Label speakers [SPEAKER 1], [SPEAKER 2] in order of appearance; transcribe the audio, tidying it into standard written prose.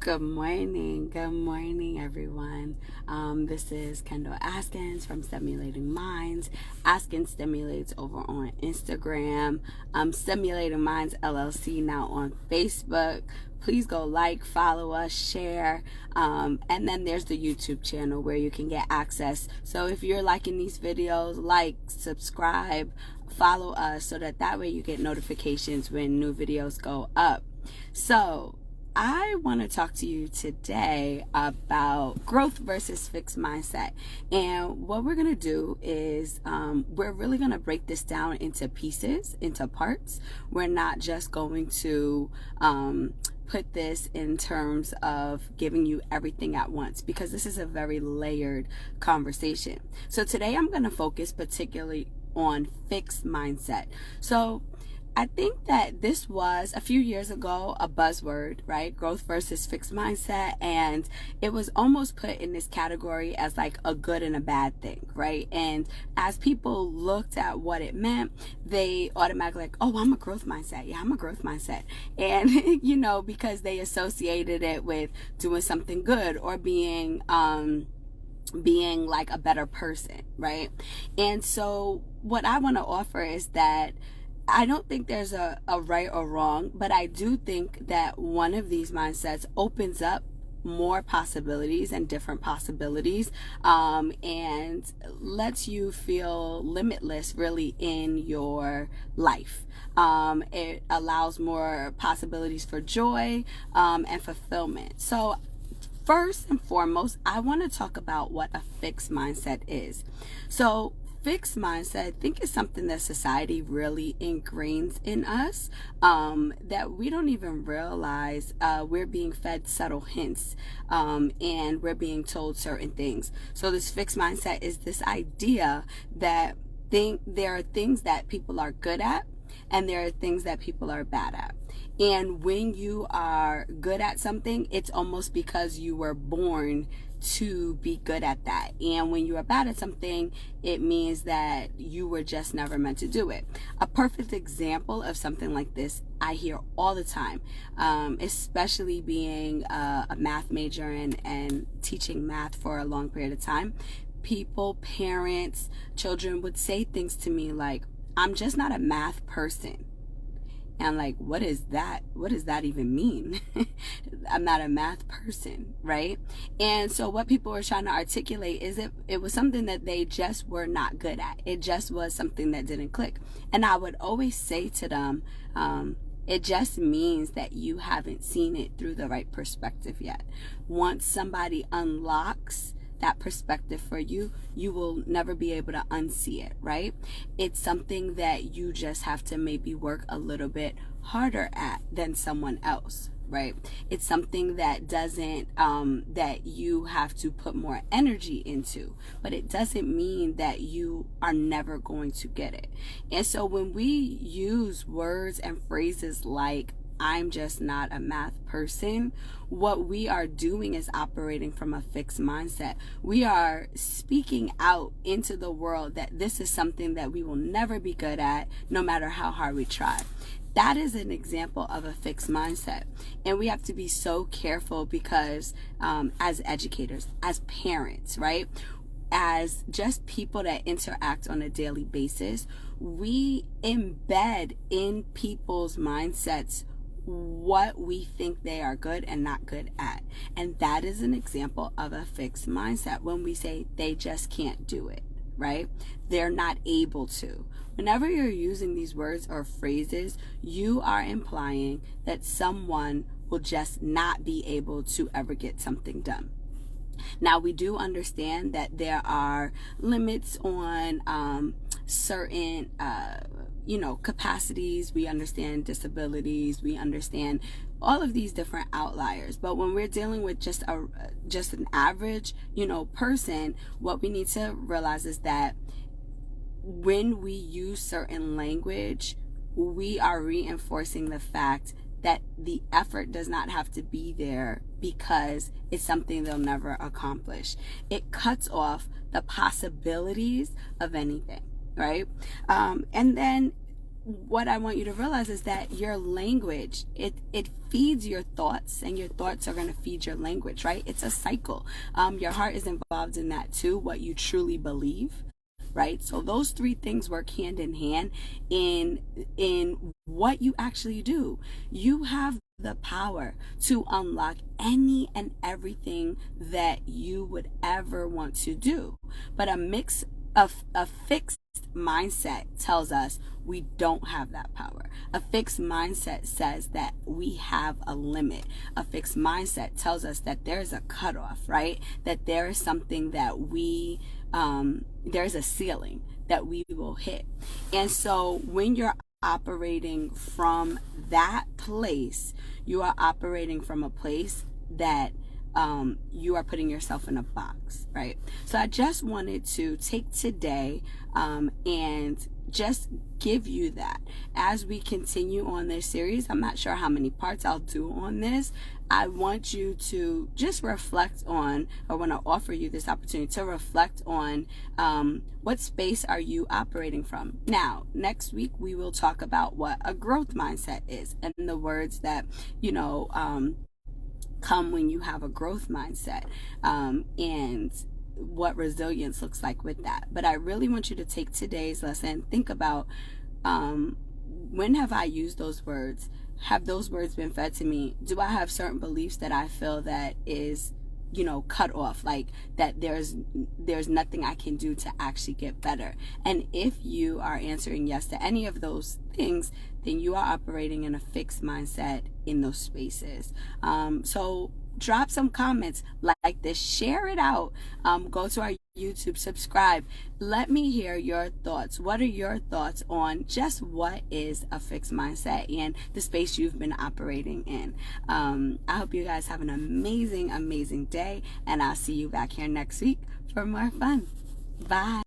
[SPEAKER 1] Good morning, everyone. This is Kendall Askins from Stimulating Minds. Askins stimulates over on Instagram. Stimulating Minds LLC now on Facebook. Please go like, follow us, share, and then there's the YouTube channel where you can get access. So if you're liking these videos, like, subscribe, follow us so that way you get notifications when new videos go up. So I want to talk to you today about growth versus fixed mindset. And what we're going to do is we're really going to break this down into pieces, into parts. We're not just going to put this in terms of giving you everything at once, because this is a very layered conversation. So today I'm going to focus particularly on fixed mindset. So I think that this was a few years ago a buzzword, right? Growth versus fixed mindset. And it was almost put in this category as like a good and a bad thing, right? And as people looked at what it meant, they automatically like, oh, I'm a growth mindset. Yeah, I'm a growth mindset. And, because they associated it with doing something good or being like a better person, right? And so what I want to offer is that I don't think there's a right or wrong, but I do think that one of these mindsets opens up more possibilities and different possibilities, and lets you feel limitless really in your life. It allows more possibilities for joy and fulfillment. So first and foremost, I want to talk about what a fixed mindset is. So fixed mindset, I think, is something that society really ingrains in us, that we don't even realize. We're being fed subtle hints, and we're being told certain things. So this fixed mindset is this idea that there are things that people are good at and there are things that people are bad at. And when you are good at something, it's almost because you were born to be good at that. And when you are bad at something, it means that you were just never meant to do it. A perfect example of something like this I hear all the time, especially being a math major and teaching math for a long period of time. People, parents, children would say things to me like, I'm just not a math person. And I'm like, what is that? What does that even mean? I'm not a math person, right? And so what people were trying to articulate is it was something that they just were not good at. It just was something that didn't click. And I would always say to them, it just means that you haven't seen it through the right perspective yet. Once somebody unlocks that perspective for you, you will never be able to unsee it, right? It's something that you just have to maybe work a little bit harder at than someone else, right? It's something that doesn't, that you have to put more energy into, but it doesn't mean that you are never going to get it. And so when we use words and phrases like, I'm just not a math person, what we are doing is operating from a fixed mindset. We are speaking out into the world that this is something that we will never be good at, no matter how hard we try. That is an example of a fixed mindset. And we have to be so careful because as educators, as parents, right? As just people that interact on a daily basis, we embed in people's mindsets what we think they are good and not good at. And that is an example of a fixed mindset when we say they just can't do it, right? They're not able to. Whenever you're using these words or phrases, you are implying that someone will just not be able to ever get something done. Now, we do understand that there are limits on certain capacities. We understand disabilities. We understand all of these different outliers. But when we're dealing with just an average, person, what we need to realize is that when we use certain language, we are reinforcing the fact that the effort does not have to be there because it's something they'll never accomplish. It cuts off the possibilities of anything, right? And then what I want you to realize is that your language, it feeds your thoughts, and your thoughts are going to feed your language, right? It's a cycle. Your heart is involved in that too, what you truly believe, right? So those three things work hand in hand in what you actually do. You have the power to unlock any and everything that you would ever want to do. But a fixed mindset tells us we don't have that power. A fixed mindset says that we have a limit. A fixed mindset tells us that there's a cutoff, right? That there is something that there's a ceiling that we will hit. And so when you're operating from that place, you are operating from a place that you are putting yourself in a box, right? So I just wanted to take today and just give you that as we continue on this series. I'm not sure how many parts I'll do on this. I want you to just reflect on, I want to offer you this opportunity to reflect on what space are you operating from. Now, next week we will talk about what a growth mindset is, and the words that, come when you have a growth mindset, and what resilience looks like with that. But I really want you to take today's lesson, think about when have I used those words? Have those words been fed to me? Do I have certain beliefs that I feel that is, cut off, like that there's nothing I can do to actually get better? And if you are answering yes to any of those things, then you are operating in a fixed mindset in those spaces. So drop some comments like this, share it out, go to our YouTube, subscribe. Let me hear your thoughts. What are your thoughts on just what is a fixed mindset and the space you've been operating in? I hope you guys have an amazing day, and I'll see you back here next week for more fun. Bye.